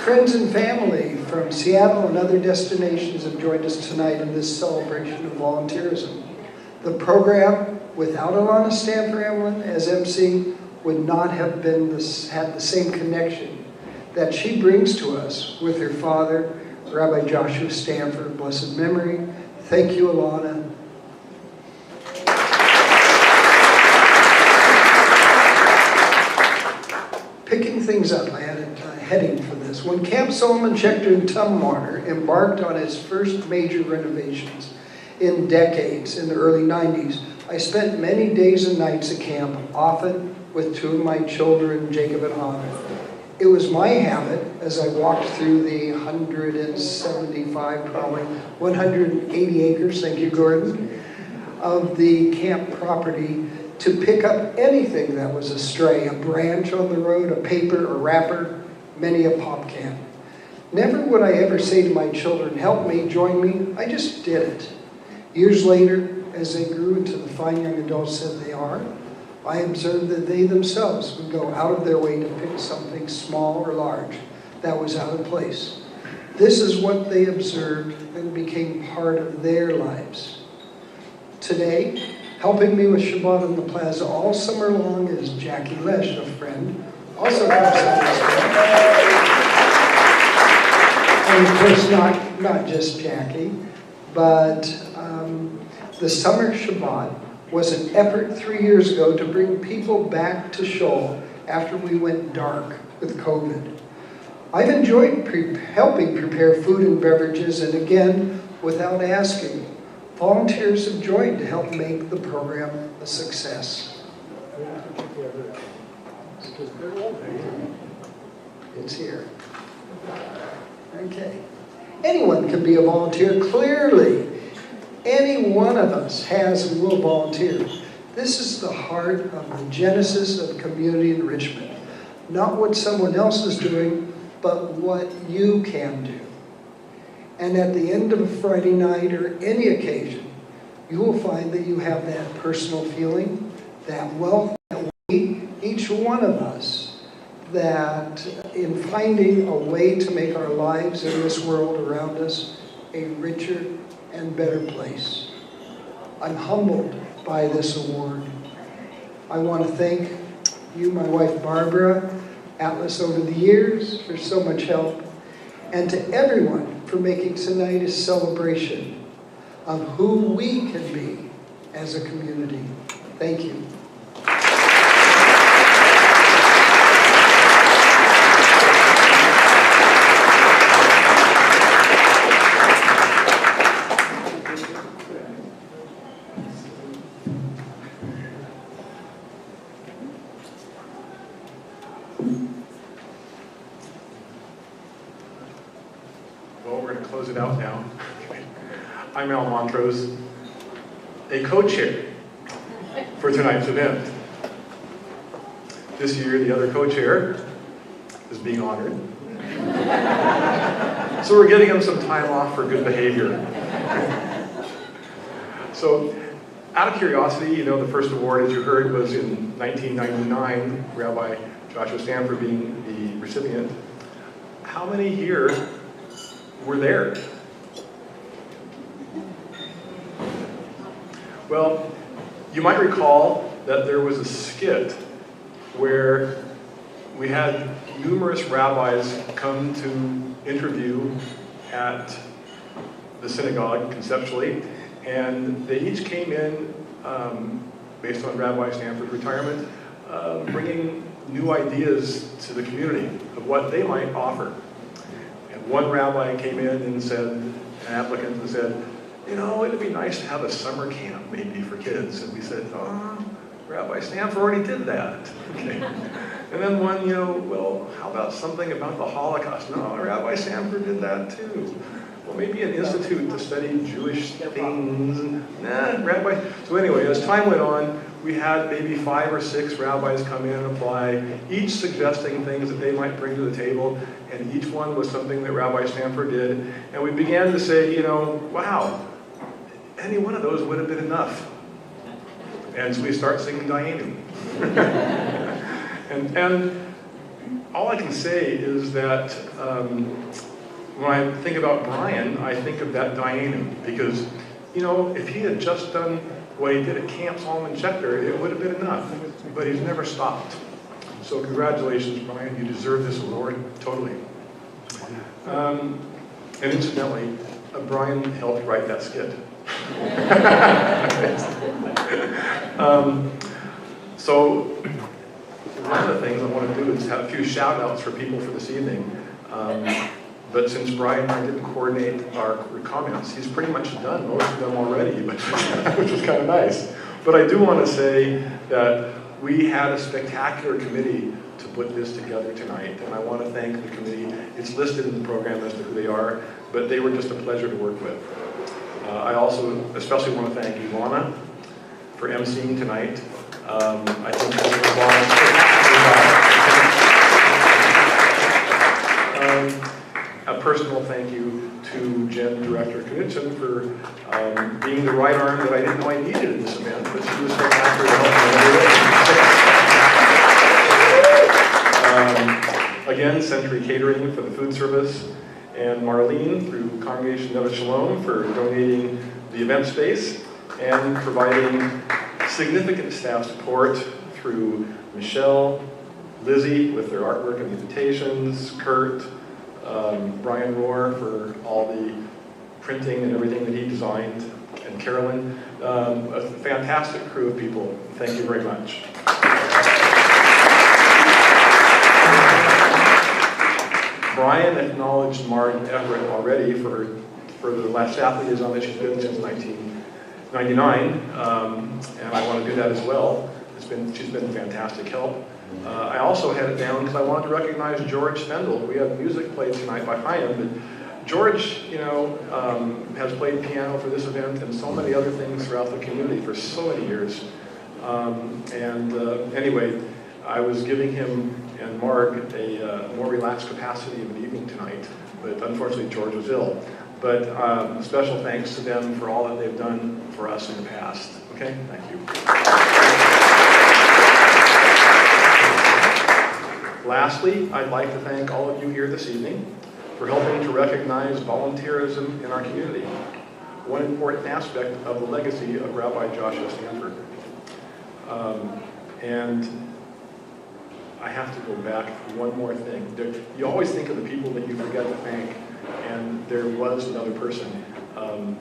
Friends and family from Seattle and other destinations have joined us tonight in this celebration of volunteerism. The program, without Alana Stampfer as MC, would not have had the same connection that she brings to us with her father, Rabbi Joshua Stampfer, blessed memory. Thank you, Alana. Picking things up, I had a heading for this. When Camp Solomon Schechter in Tumwater embarked on its first major renovations in decades in the early 90s, I spent many days and nights at camp, often with 2 of my children, Jacob and Hannah. It was my habit, as I walked through the 175, probably 180 acres, thank you, Gordon, of the camp property, to pick up anything that was astray, a branch on the road, a paper, a wrapper, many a pop can. Never would I ever say to my children, help me, join me. I just did it. Years later, as they grew into the fine young adults that they are, I observed that they themselves would go out of their way to pick something small or large that was out of place. This is what they observed and became part of their lives. Today, helping me with Shabbat on the Plaza all summer long is Jackie Lesh, a friend, also from Sunday School. And of course, not just Jackie, but the summer Shabbat was an effort 3 years ago to bring people back to Shul after we went dark with COVID. I've enjoyed helping prepare food and beverages, and again, without asking, volunteers have joined to help make the program a success. It's here. Okay. Anyone can be a volunteer, clearly. Any one of us has and will volunteer. This is the heart of the genesis of community enrichment. Not what someone else is doing, but what you can do. And at the end of a Friday night or any occasion, you will find that you have that personal feeling, that wealth that we, each one of us, that in finding a way to make our lives in this world around us a richer and better place. I'm humbled by this award. I want to thank you, my wife Barbara, Atlas over the years for so much help, and to everyone for making tonight a celebration of who we can be as a community. Thank you. we're going to close it out now. I'm Al Montrose, a co-chair for tonight's event. This year, the other co-chair is being honored. So we're giving him some time off for good behavior. So, out of curiosity, you know, the first award, as you heard, was in 1999, Rabbi Joshua Stampfer being the recipient. How many here were there? Well, you might recall that there was a skit where we had numerous rabbis come to interview at the synagogue conceptually, and they each came in, based on Rabbi Stampfer's retirement, bringing new ideas to the community of what they might offer. And one rabbi came in and said, an applicant, and said, you know, it'd be nice to have a summer camp maybe for kids. And we said, oh, Rabbi Stampfer already did that. Okay. And then one, you know, well, how about something about the Holocaust? No, Rabbi Stampfer did that too. Well, maybe an institute to study Jewish things. Nah, Rabbi. So anyway, as time went on, we had maybe 5 or 6 rabbis come in and apply, each suggesting things that they might bring to the table, and each one was something that Rabbi Stampfer did. And we began to say, you know, wow, any one of those would have been enough. And so we start singing Dayenu. and all I can say is that when I think about Brian, I think of that Dayenu, because, you know, if he had just done what he did at Camp Solomon Schechter, it would have been enough, but he's never stopped. So congratulations, Brian, you deserve this award, totally. And incidentally, Brian helped write that skit. So one of the things I want to do is have a few shout outs for people for this evening. But since Brian and I didn't coordinate our comments, he's pretty much done most of them already, but, which was kind of nice. But I do want to say that we had a spectacular committee to put this together tonight, and I want to thank the committee. It's listed in the program as to who they are, but they were just a pleasure to work with. I also especially want to thank Ivana for emceeing tonight. I think a personal thank you to Jen, Director Knudsen, for being the right arm that I didn't know I needed in this event, but she was spectacular to help me. Again, Century Catering for the food service, and Marlene through Congregation Neve Shalom for donating the event space and providing significant staff support through Michelle, Lizzie with their artwork and invitations, Kurt, Brian Rohr for all the printing and everything that he designed, and Carolyn. A fantastic crew of people. Thank you very much. Brian acknowledged Martin Everett already for the last staff liaison that she's been since 1999, and I want to do that as well. She's been fantastic help. I also had it down because I wanted to recognize George Spendel. We have music played tonight by Chaim, but George, you know, has played piano for this event and so many other things throughout the community for so many years. Anyway, I was giving him and Marg a more relaxed capacity of an evening tonight, but unfortunately George was ill. But special thanks to them for all that they've done for us in the past. Okay, thank you. Lastly, I'd like to thank all of you here this evening for helping to recognize volunteerism in our community, one important aspect of the legacy of Rabbi Joshua Stampfer. And I have to go back for one more thing. You always think of the people that you forget to thank, and there was another person. I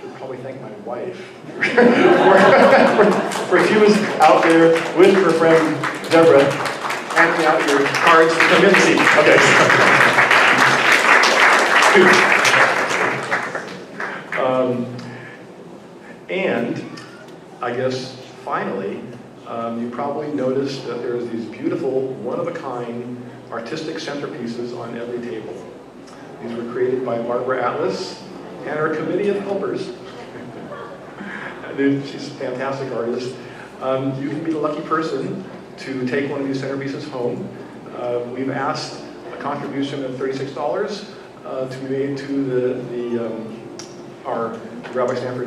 should probably thank my wife for she was out there with her friend Deborah, handing out your cards to come in and see. Okay. And I guess finally, you probably noticed that there's these beautiful, one-of-a-kind artistic centerpieces on every table. These were created by Barbara Atlas and our committee of helpers. She's a fantastic artist. You can be the lucky person to take one of these centerpieces home. We've asked a contribution of $36 to be made to our Rabbi Stampfer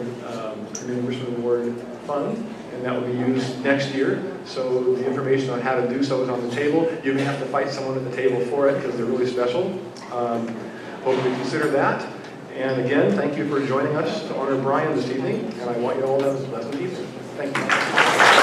Community Enrichment Award Fund, and that will be used next year. So the information on how to do so is on the table. You may have to fight someone at the table for it because they're really special. Hope you consider that. And again, thank you for joining us to honor Brian this evening, and I want you all to have a pleasant evening. Thank you.